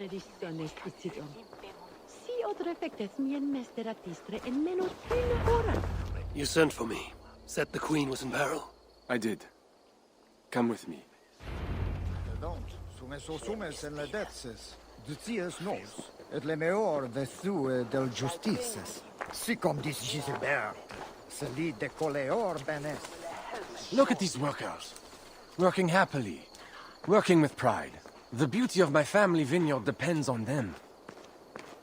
Ediciones decidon. Si odrefectes mien mesteratistre en menos una hora. You sent for me. Said the Queen was in peril. I did. Come with me. Sumes en ledetses. Dutius nos. Et le meor vesu del justices. Sicom dis Gisibert. Celi de coleor benes. Look at these workers. Working happily. Working with pride. The beauty of my family vineyard depends on them.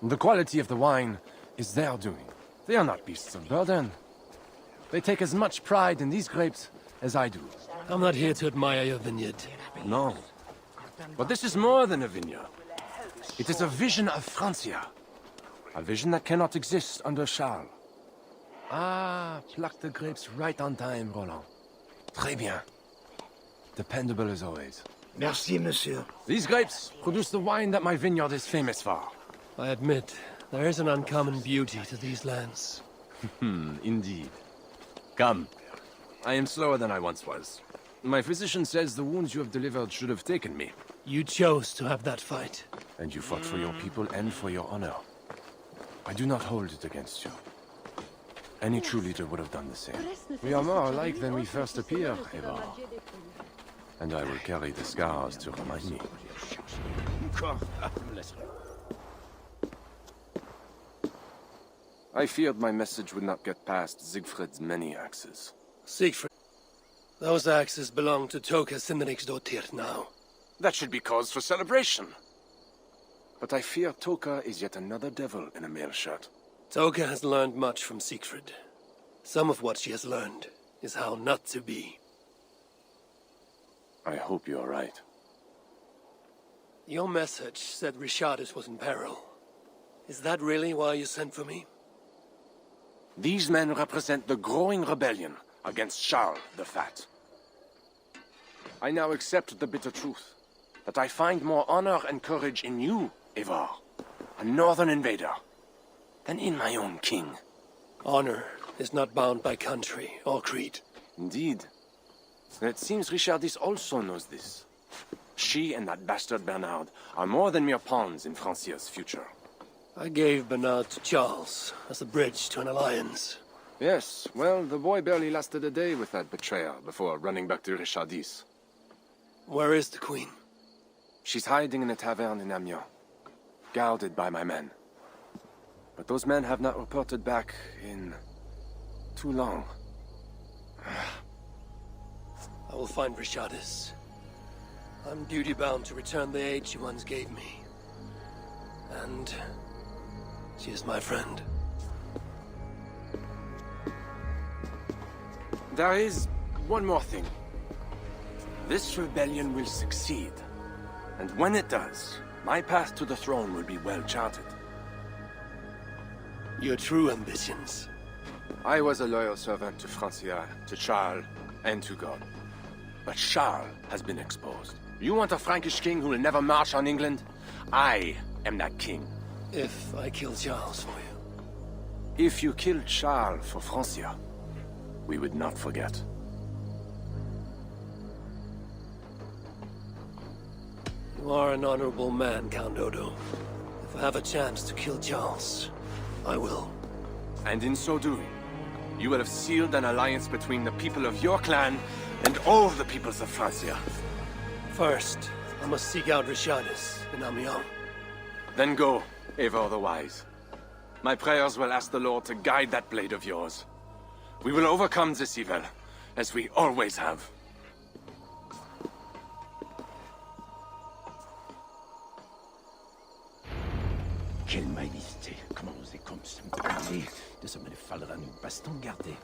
The quality of the wine is their doing. They are not beasts of burden. They take as much pride in these grapes as I do. I'm not here to admire your vineyard. No. But this is more than a vineyard. It is a vision of Francia. A vision that cannot exist under Charles. Ah, pluck the grapes right on time, Roland. Très bien. Dependable as always. Merci, monsieur. These grapes produce the wine that my vineyard is famous for. I admit, there is an uncommon beauty to these lands. Indeed. Come. I am slower than I once was. My physician says the wounds you have delivered should have taken me. You chose to have that fight. And you fought for your people and for your honor. I do not hold it against you. Any true leader would have done the same. We are more alike than we first appear, Eva. And I will carry the scars to remind me. I feared my message would not get past Siegfried's many axes. Siegfried. Those axes belong to Toka Sinriksdottir now. That should be cause for celebration. But I fear Toka is yet another devil in a mail shirt. Toka has learned much from Siegfried. Some of what she has learned is how not to be. I hope you're right. Your message said Richardis was in peril. Is that really why you sent for me? These men represent the growing rebellion against Charles the Fat. I now accept the bitter truth, that I find more honor and courage in you, Evar, a northern invader, than in my own king. Honor is not bound by country or creed. Indeed. And it seems Richardis also knows this. She and that bastard Bernard are more than mere pawns in Francia's future. I gave Bernard to Charles as a bridge to an alliance. Yes, well, the boy barely lasted a day with that betrayer before running back to Richardis. Where is the Queen? She's hiding in a tavern in Amiens, guarded by my men. But those men have not reported back in too long. I will find Richardis. I'm duty-bound to return the aid she once gave me. And she is my friend. There is one more thing. This rebellion will succeed. And when it does, my path to the throne will be well charted. Your true ambitions. I was a loyal servant to Francia, to Charles, and to God. But Charles has been exposed. You want a Frankish king who will never march on England? I am that king. If I kill Charles for you. If you killed Charles for Francia, we would not forget. You are an honorable man, Count Odo. If I have a chance to kill Charles, I will. And in so doing, you will have sealed an alliance between the people of your clan and all the peoples of Francia. First, I must seek out Richardis in Amiens. Then go, Eivor the Wise. My prayers will ask the Lord to guide that blade of yours. We will overcome this evil, as we always have. Quelle majesté! Comment oser comme ça me parler de ce me fallera nous baston garder.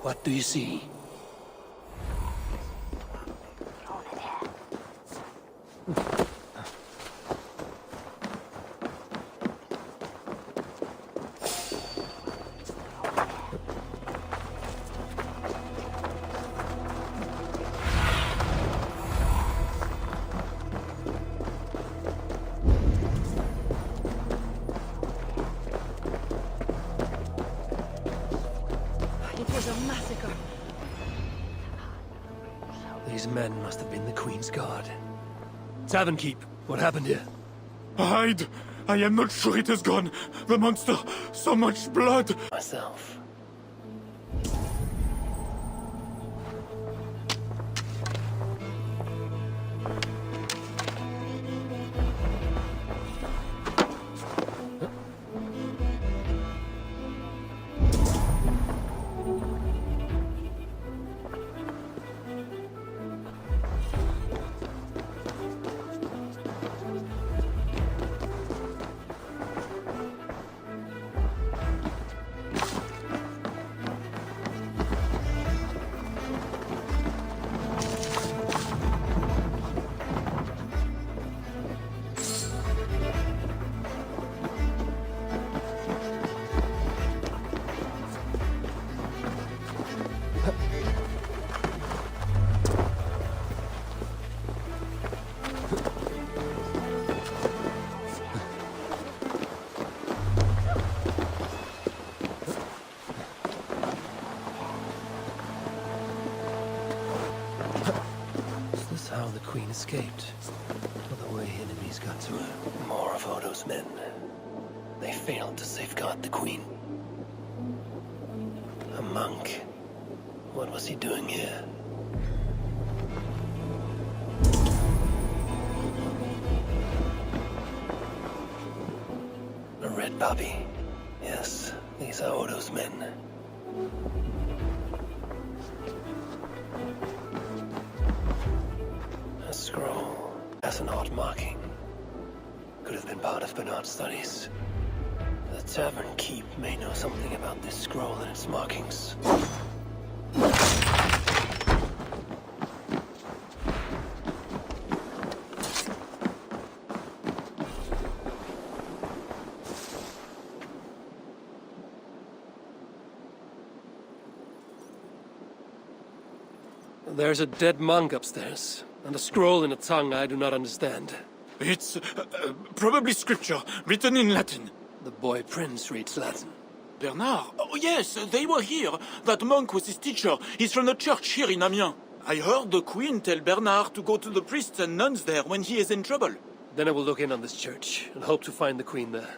What do you see? was a massacre. These men must have been the Queen's Guard. Tavern Keep, what happened here? Hide! I am not sure it is gone. The monster, so much blood. Myself. How the Queen escaped, or the way enemies got to her. More of Odo's men. They failed to safeguard the Queen. A monk. What was he doing here? A red puppy. Yes, these are Odo's men. A scroll has an odd marking. Could have been part of Bernard's studies. The Tavern Keep may know something about this scroll and its markings. There's a dead monk upstairs, and a scroll in a tongue I do not understand. It's probably scripture, written in Latin. The boy prince reads Latin. Bernard? Oh yes, they were here. That monk was his teacher. He's from the church here in Amiens. I heard the Queen tell Bernard to go to the priests and nuns there when he is in trouble. Then I will look in on this church, and hope to find the Queen there.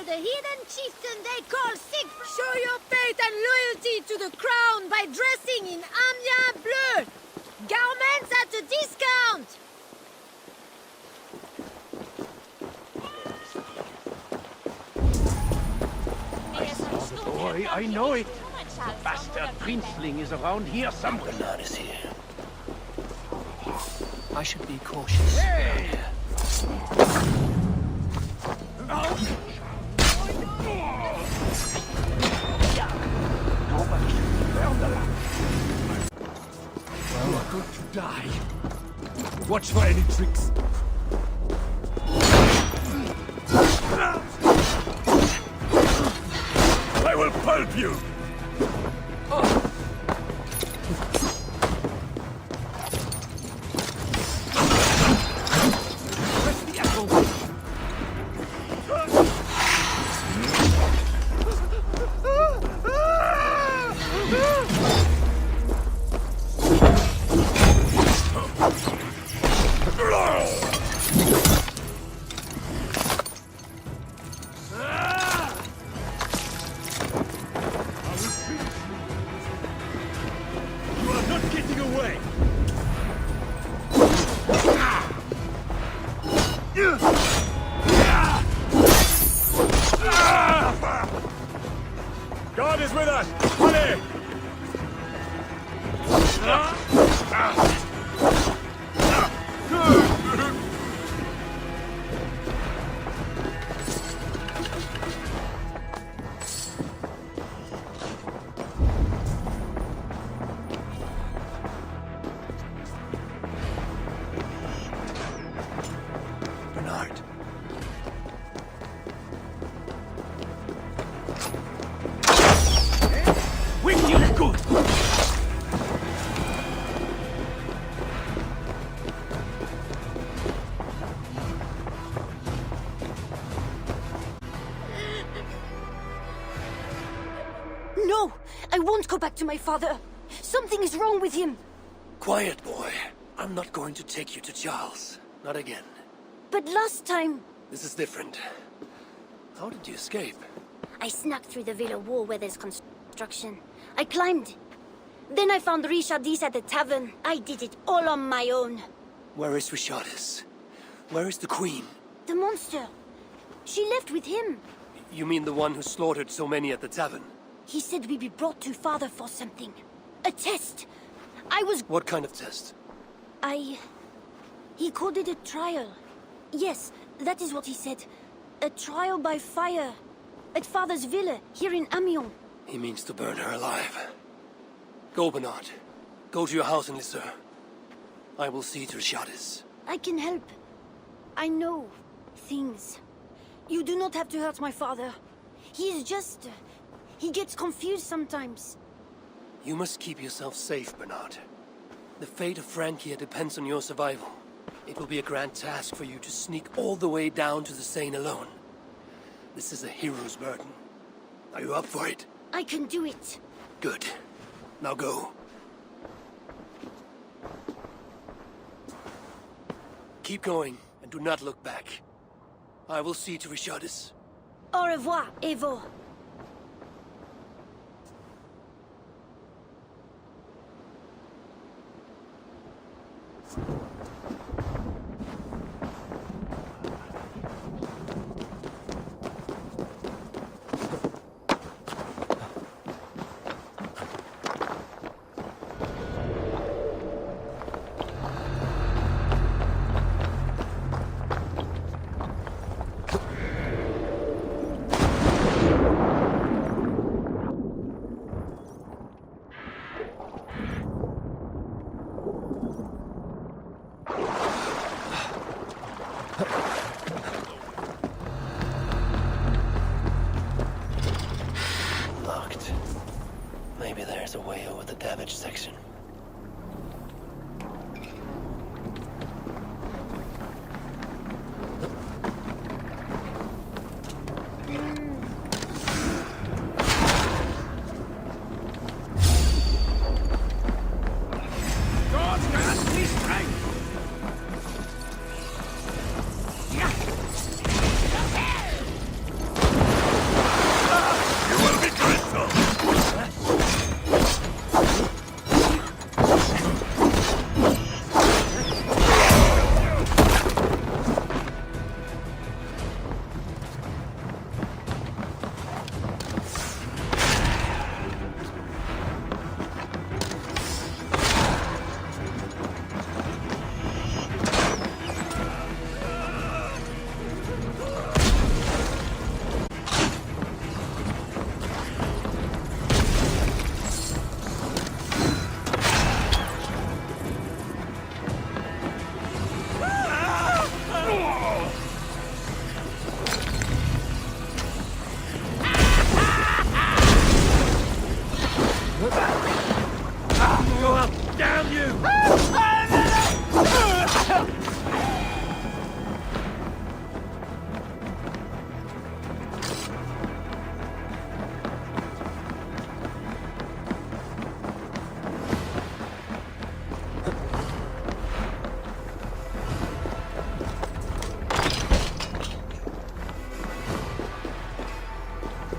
The hidden chieftain they call Siegfried. Show your faith and loyalty to the crown by dressing in Amiens bleu. Garments at a discount. Boy, I know it. The bastard princeling is around here somewhere. Bernard is here. I should be cautious. Hey! You are going to die. Watch for any tricks. I will pulp you! Press the echo. God is with us! Allez! Bernard. I won't go back to my father. Something is wrong with him. Quiet, boy. I'm not going to take you to Charles. Not again. But last time... This is different. How did you escape? I snuck through the villa wall where there's construction. I climbed. Then I found Richardis at the tavern. I did it all on my own. Where is Richardis? Where is the Queen? The monster. She left with him. You mean the one who slaughtered so many at the tavern? He said we'd be brought to father for something. A test. I was... What kind of test? He called it a trial. Yes, that is what he said. A trial by fire. At father's villa, here in Amiens. He means to burn her alive. Go, Bernard. Go to your house in Lisseur. I will see to Richardis. I can help. I know things. You do not have to hurt my father. He is just... he gets confused sometimes. You must keep yourself safe, Bernard. The fate of Francia depends on your survival. It will be a grand task for you to sneak all the way down to the Seine alone. This is a hero's burden. Are you up for it? I can do it. Good. Now go. Keep going, and do not look back. I will see to Richardis. Au revoir, Evo. Locked. Maybe there's a way over the damaged section.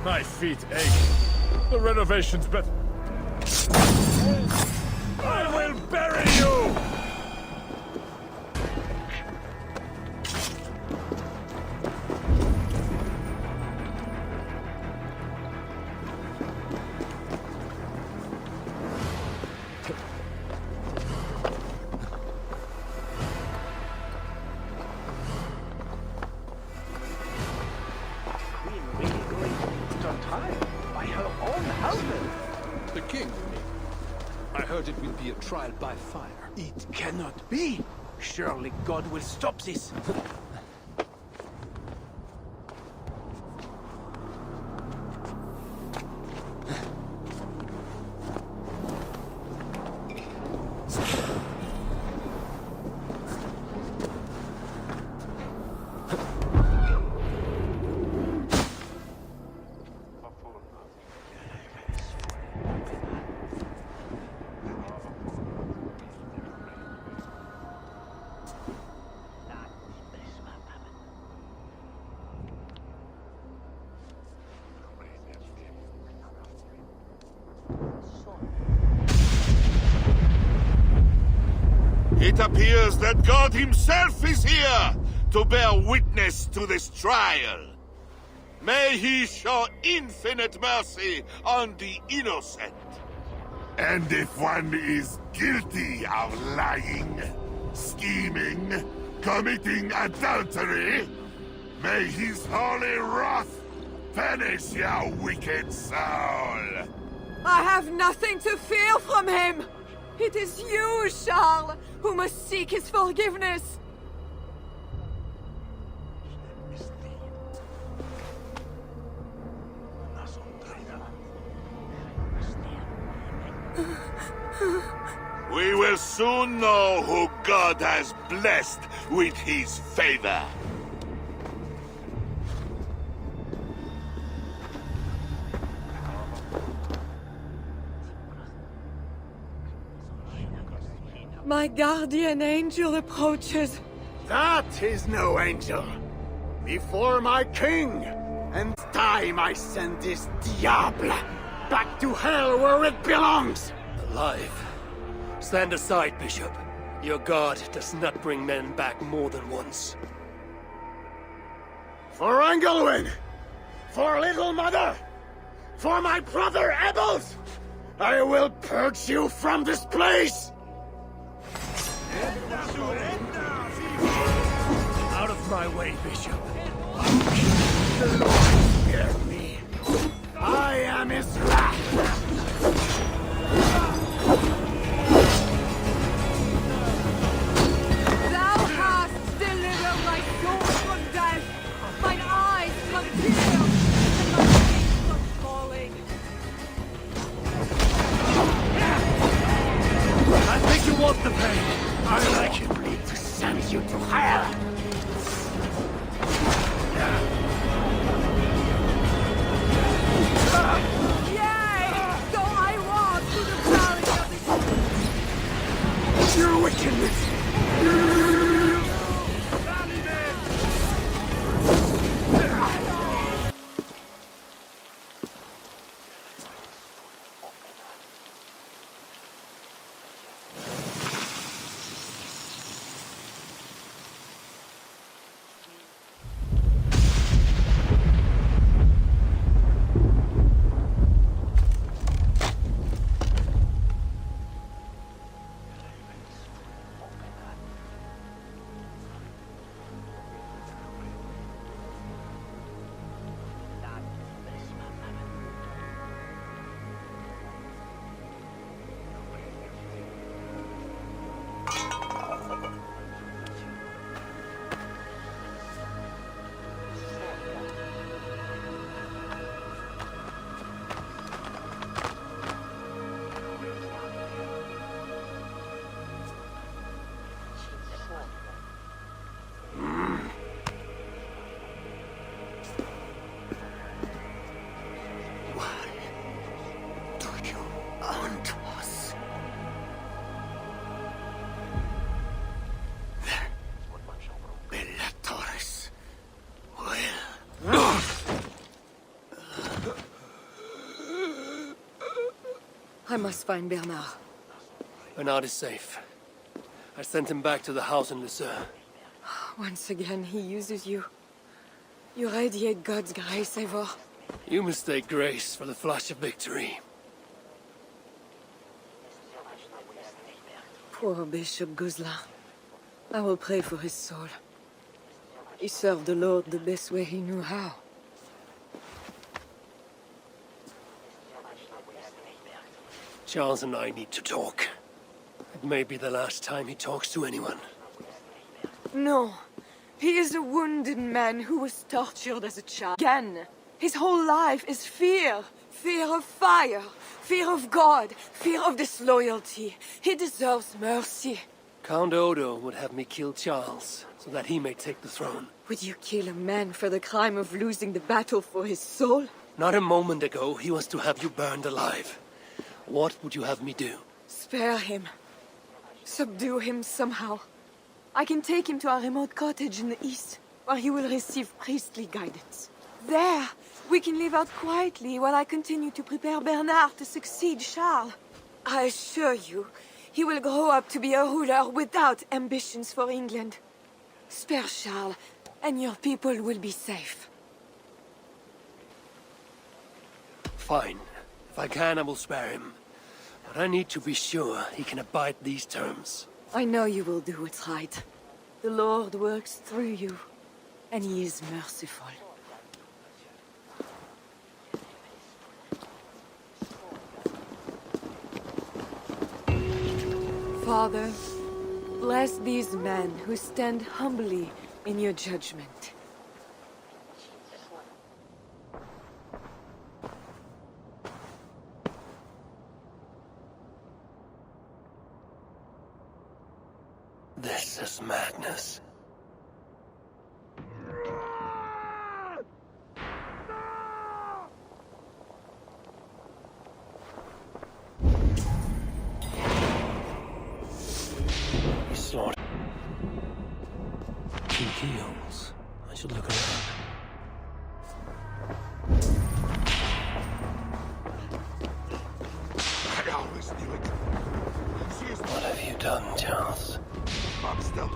My feet ache. The renovation's better. I will bury you! The king, you mean? I heard it will be a trial by fire. It cannot be. Surely God will stop this. It appears that God himself is here to bear witness to this trial. May he show infinite mercy on the innocent. And if one is guilty of lying, scheming, committing adultery, may his holy wrath punish your wicked soul. I have nothing to fear from him! It is you, Charles, who must seek his forgiveness! We will soon know who God has blessed with his favor. My guardian angel approaches. That is no angel. Before my king, and time I send this diable back to hell where it belongs. Alive. Stand aside, Bishop. Your God does not bring men back more than once. For Engelwin! For Little Mother! For my brother Ebels! I will purge you from this place! Out of my way, Bishop. The Lord spare me. I am his wrath! Thou hast delivered my soul from death, mine eyes from tears, and my feet from falling. I think you want the pain. I like it to send you to hell! Yea, though I walk through the valley of the Your wickedness! I must find Bernard. Bernard is safe. I sent him back to the house in Lucerne. Once again, he uses you. You radiate God's grace, Eivor. You mistake grace for the flash of victory. Poor Bishop Guzla. I will pray for his soul. He served the Lord the best way he knew how. Charles and I need to talk. It may be the last time he talks to anyone. No. He is a wounded man who was tortured as a child. Again, his whole life is fear. Fear of fire. Fear of God. Fear of disloyalty. He deserves mercy. Count Odo would have me kill Charles, so that he may take the throne. Would you kill a man for the crime of losing the battle for his soul? Not a moment ago, he was to have you burned alive. What would you have me do? Spare him. Subdue him somehow. I can take him to a remote cottage in the east, where he will receive priestly guidance. There, we can live out quietly while I continue to prepare Bernard to succeed Charles. I assure you, He will grow up to be a ruler without ambitions for England. Spare Charles, and your people will be safe. Fine. If I can, I will spare him. But I need to be sure he can abide these terms. I know you will do what's right. The Lord works through you, and he is merciful. Father, bless these men who stand humbly in your judgment. This is madness. He slaughtered 2 keels. I should look around. I always knew it. She is What have you done, Charles? monster.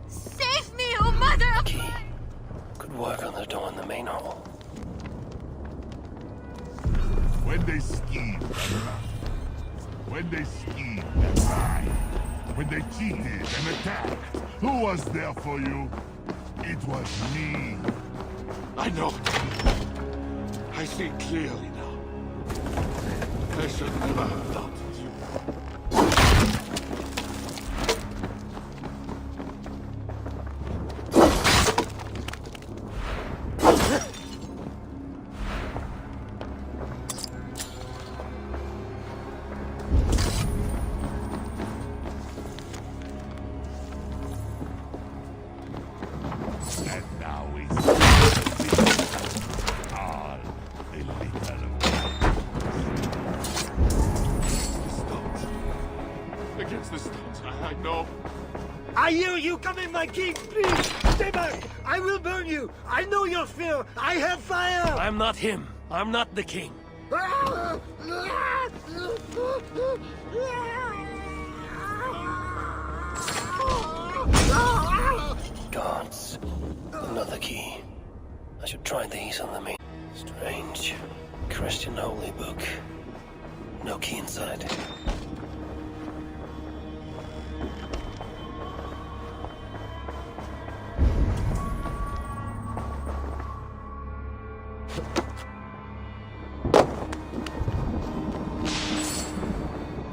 Save me, oh mother! Key. Could work on the door in the main hall. When they scheme, when they scheme and lie, when they cheated and attacked, who was there for you? It was me. I know. I see clearly now. I should never have doubted you. And now it's all a little Stones. Against the stones, I know. I hear you coming, my king! Please, stay back! I will burn you! I know your fear! I have fire! I'm not him. I'm not the king. Gods. Another key. I should try these on the main. Strange. Christian holy book. No key inside.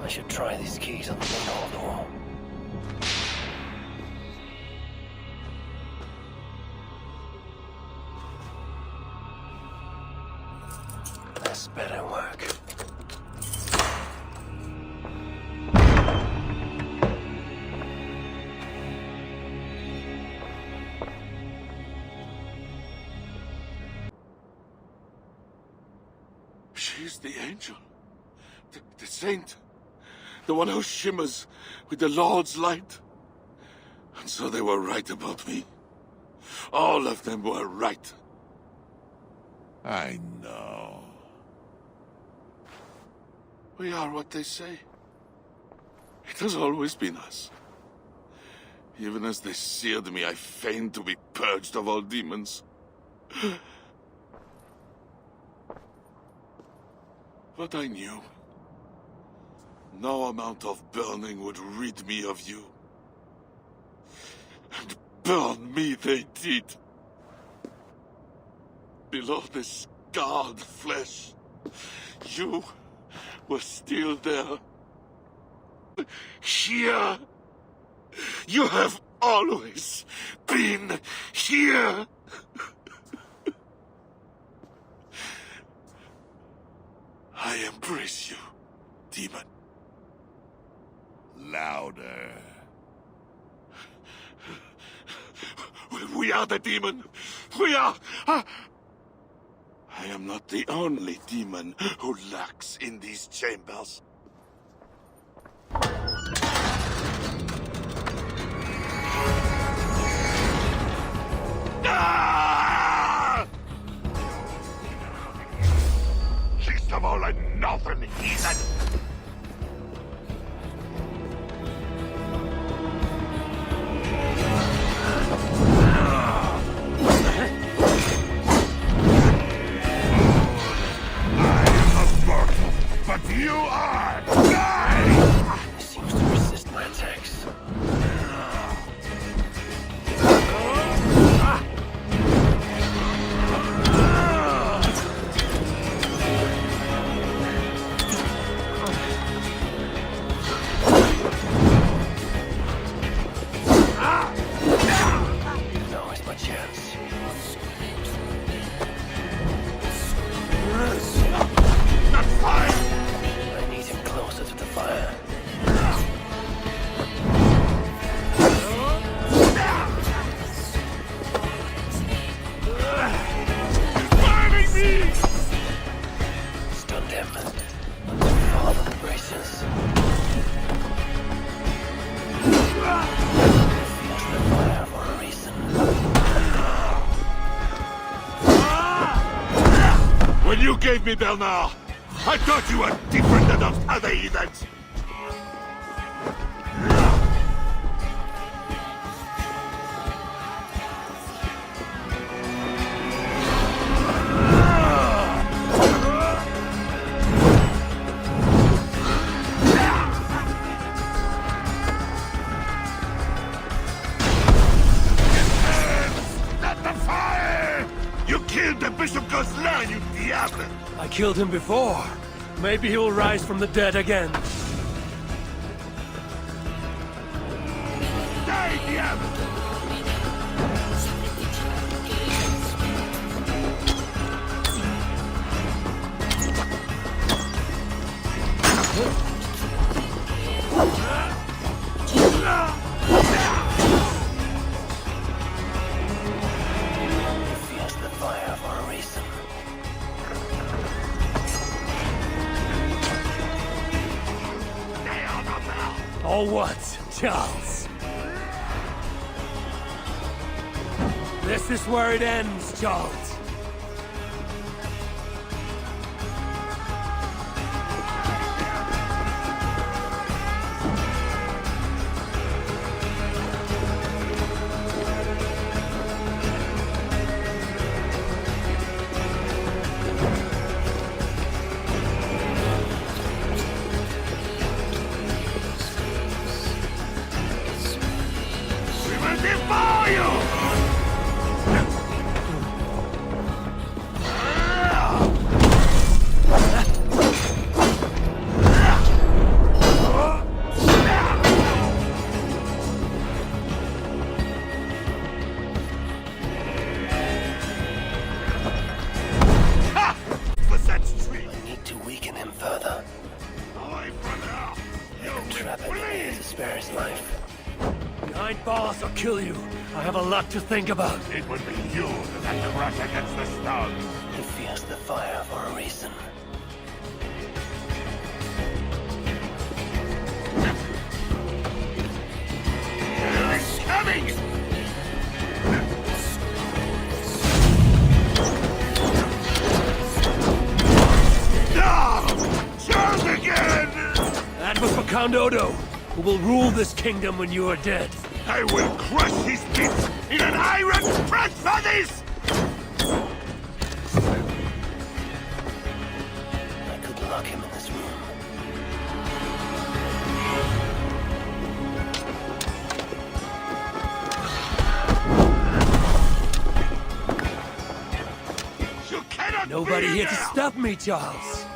I should try these keys on the main hall door. This better work. She's the angel. The saint. The one who shimmers with the Lord's light. And so they were right about me. All of them were right. I know. We are what they say. It has always been us. Even as they seared me, I feigned to be purged of all demons. But I knew. No amount of burning would rid me of you. And burn me they did. Below the scarred flesh, you were still there. Here. You have always been here. I embrace you, demon. Louder. We are the demon. We are. I am not the only demon who lurks in these chambers. Ah! Least of all, a northern heathen. chance. Not fire! I need him closer to the fire. Burning me! Stunned him. Fall from the braces. Feels the fire for a reason. When you gave me Bernard, I thought you were different than those other heathens. Not the fire! You killed the Bishop Gosselin, you diable! I killed him before. Maybe he will rise from the dead again. Die, diable! He fears the fire for a reason. Or what, Charles? This is where it ends, Charles. We will devour you! Ha! Was that tree? I need to weaken him further. Away from her! You Trap him will in here bleed! to spare his life. Behind bars or kill you. I have a lot to think about. It would be you that crush against the stones. He fears the fire for a reason. It's coming! No! Charles again! That was for Count Odo, who will rule this kingdom when you are dead. I will crush his bits in an iron press for this! I could lock him in this room. You cannot Nobody be here to there! stop me, Charles.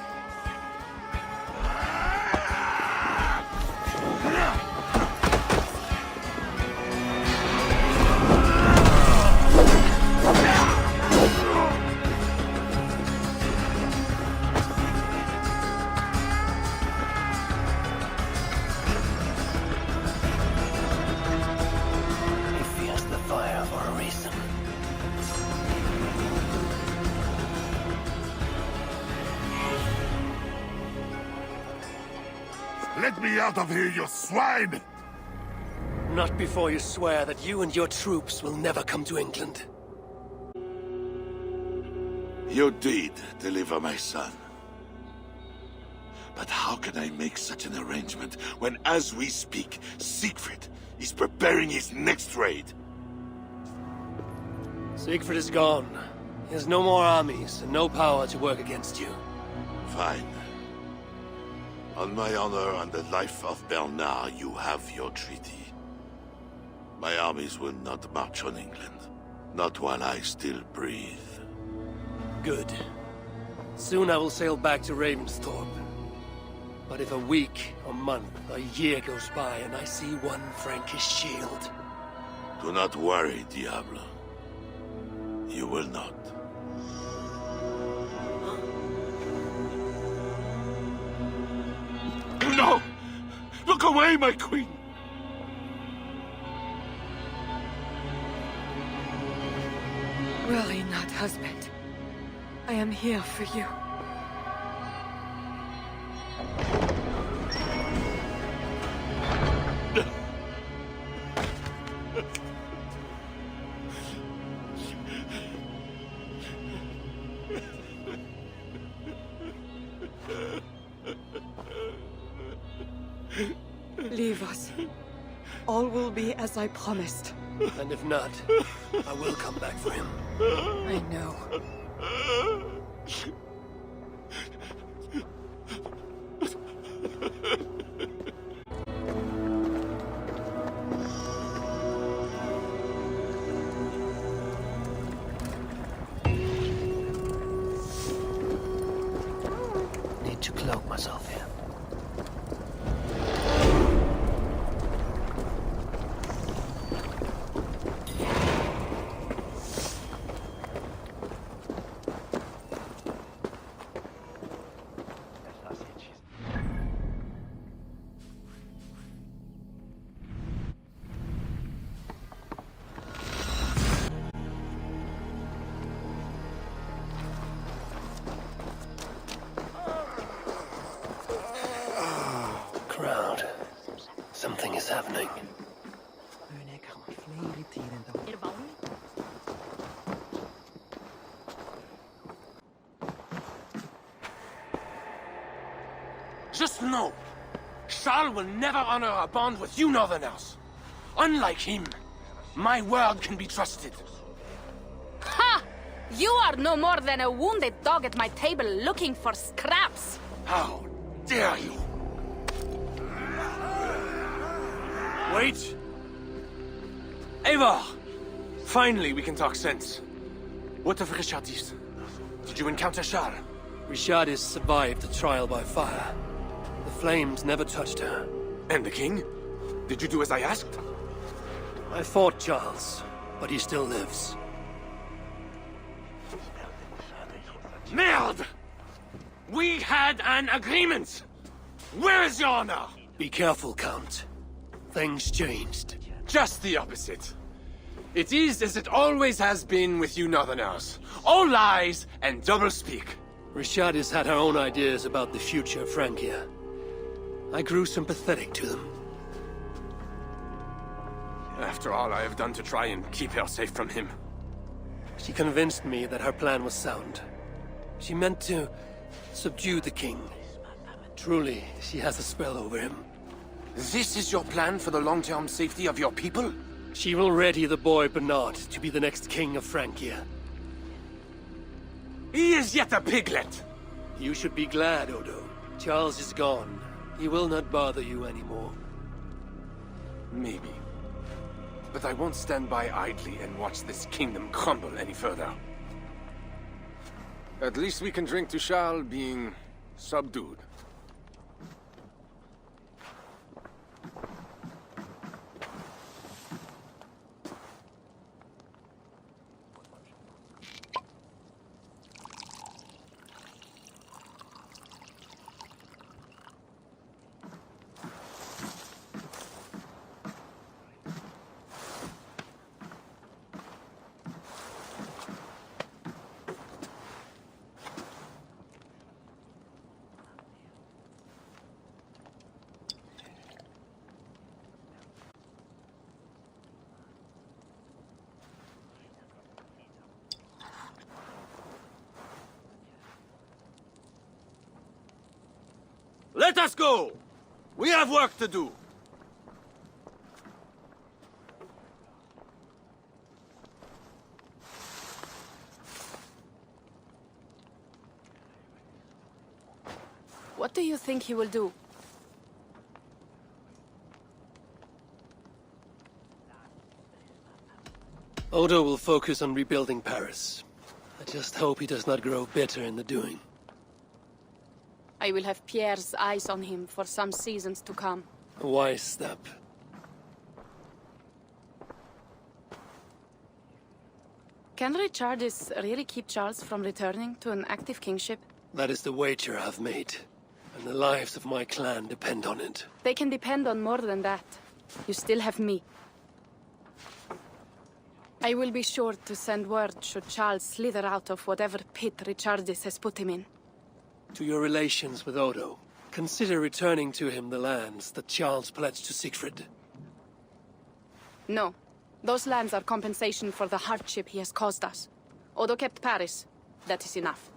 He fears the fire for a reason. Let me out of here, you swine! Not before you swear that you and your troops will never come to England. You did deliver my son. But how can I make such an arrangement when, as we speak, Siegfried is preparing his next raid? Siegfried is gone. He has no more armies and no power to work against you. Fine. On my honor and the life of Bernard, you have your treaty. My armies will not march on England. Not while I still breathe. Good. Soon I will sail back to Ravensthorpe. But if a week, a month, a year goes by and I see one Frankish shield... Do not worry, Diablo. You will not. No! Look away, my queen! Worry not, husband. I am here for you. Leave us. All will be as I promised. And if not, I will come back for him. I know. Need to cloak myself here. Crowd. Something is happening. Just know, Charles will never honor a bond with you Northerners. Unlike him, my word can be trusted. Ha! You are no more than a wounded dog at my table looking for scraps. How dare you? Wait! Eivor! Finally, we can talk sense. What of Richardis? Did you encounter Charles? Richardis survived the trial by fire. The flames never touched her. And the king? Did you do as I asked? I fought Charles, but he still lives. Merde! We had an agreement! Where is your honor? Be careful, Count. Things changed. Just the opposite. It is as it always has been with you Northerners. All lies and doublespeak. Richardis had her own ideas about the future of Francia. I grew sympathetic to them. After all I have done to try and keep her safe from him. She convinced me that her plan was sound. She meant to subdue the king. Truly, she has a spell over him. This is your plan for the long-term safety of your people? She will ready the boy Bernard to be the next king of Francia. He is yet a piglet! You should be glad, Odo. Charles is gone. He will not bother you anymore. Maybe. But I won't stand by idly and watch this kingdom crumble any further. At least we can drink to Charles being subdued. Let us go! We have work to do. What do you think he will do? Odo will focus on rebuilding Paris. I just hope he does not grow bitter in the doing. I will have Pierre's eyes on him for some seasons to come. A wise step. Can Richardis really keep Charles from returning to an active kingship? That is the wager I've made, and the lives of my clan depend on it. They can depend on more than that. You still have me. I will be sure to send word should Charles slither out of whatever pit Richardis has put him in. To your relations with Odo, consider returning to him the lands that Charles pledged to Siegfried. No. Those lands are compensation for the hardship he has caused us. Odo kept Paris. That is enough.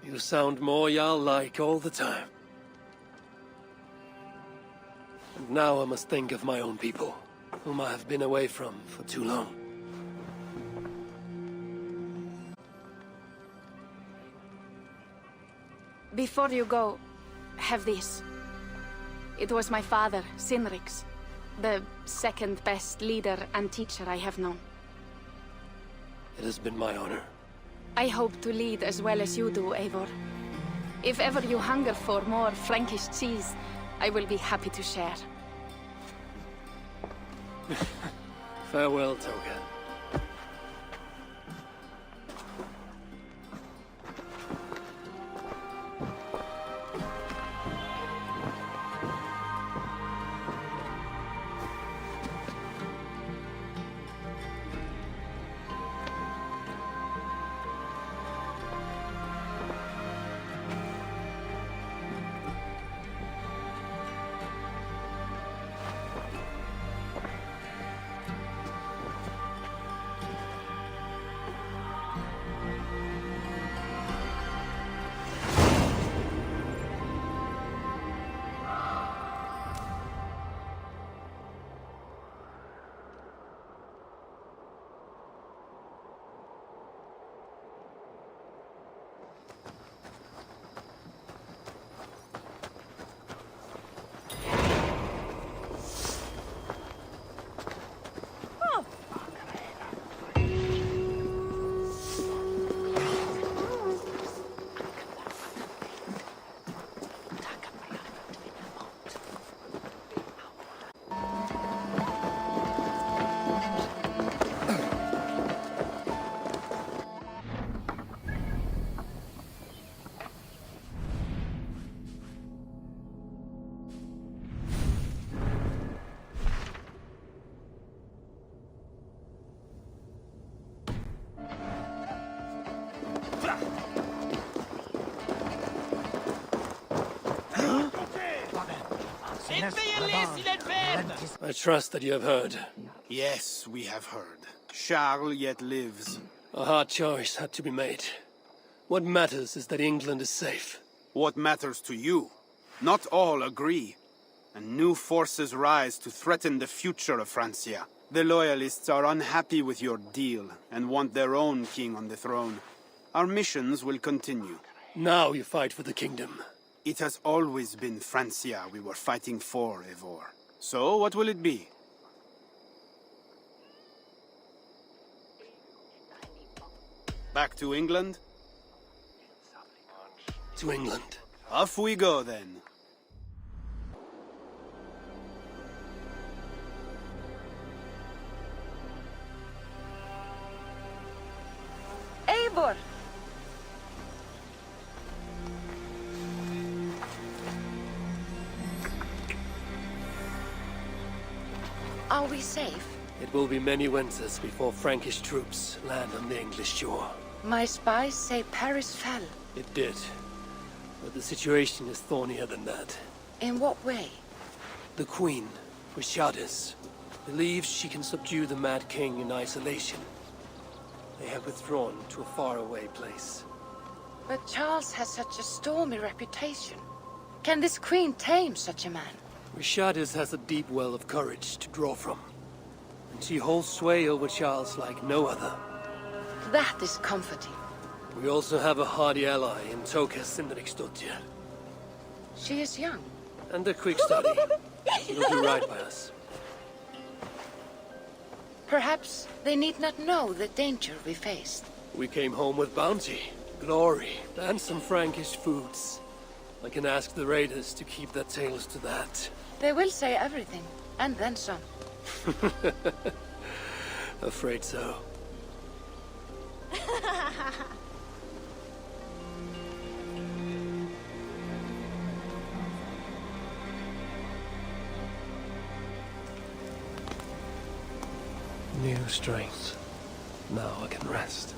You sound more Jarl-like all the time. And now I must think of my own people, whom I have been away from for too long. Before you go, have this. It was my father, Sinrix, the second best leader and teacher I have known. It has been my honor. I hope to lead as well as you do, Eivor. If ever you hunger for more Frankish cheese, I will be happy to share. Farewell, Toga. I trust that you have heard. Yes, we have heard. Charles yet lives. A hard choice had to be made. What matters is that England is safe. What matters to you? Not all agree. And new forces rise to threaten the future of Francia. The Loyalists are unhappy with your deal and want their own king on the throne. Our missions will continue. Now you fight for the kingdom. It has always been Francia we were fighting for, Eivor. So, what will it be? Back to England? To England. Off we go, then. Eivor! Are we safe? It will be many winters before Frankish troops land on the English shore. My spies say Paris fell. It did. But the situation is thornier than that. In what way? The Queen, Richardis, believes she can subdue the Mad King in isolation. They have withdrawn to a faraway place. But Charles has such a stormy reputation. Can this queen tame such a man? Richardis has a deep well of courage to draw from. And she holds sway over Charles like no other. That is comforting. We also have a hardy ally in Toka Sindriksdottir. She is young. And a quick study. She'll do right by us. Perhaps they need not know the danger we faced. We came home with bounty, glory, and some Frankish foods. I can ask the raiders to keep their tales to that. They will say everything, and then some. Afraid so. New strength. Now I can rest.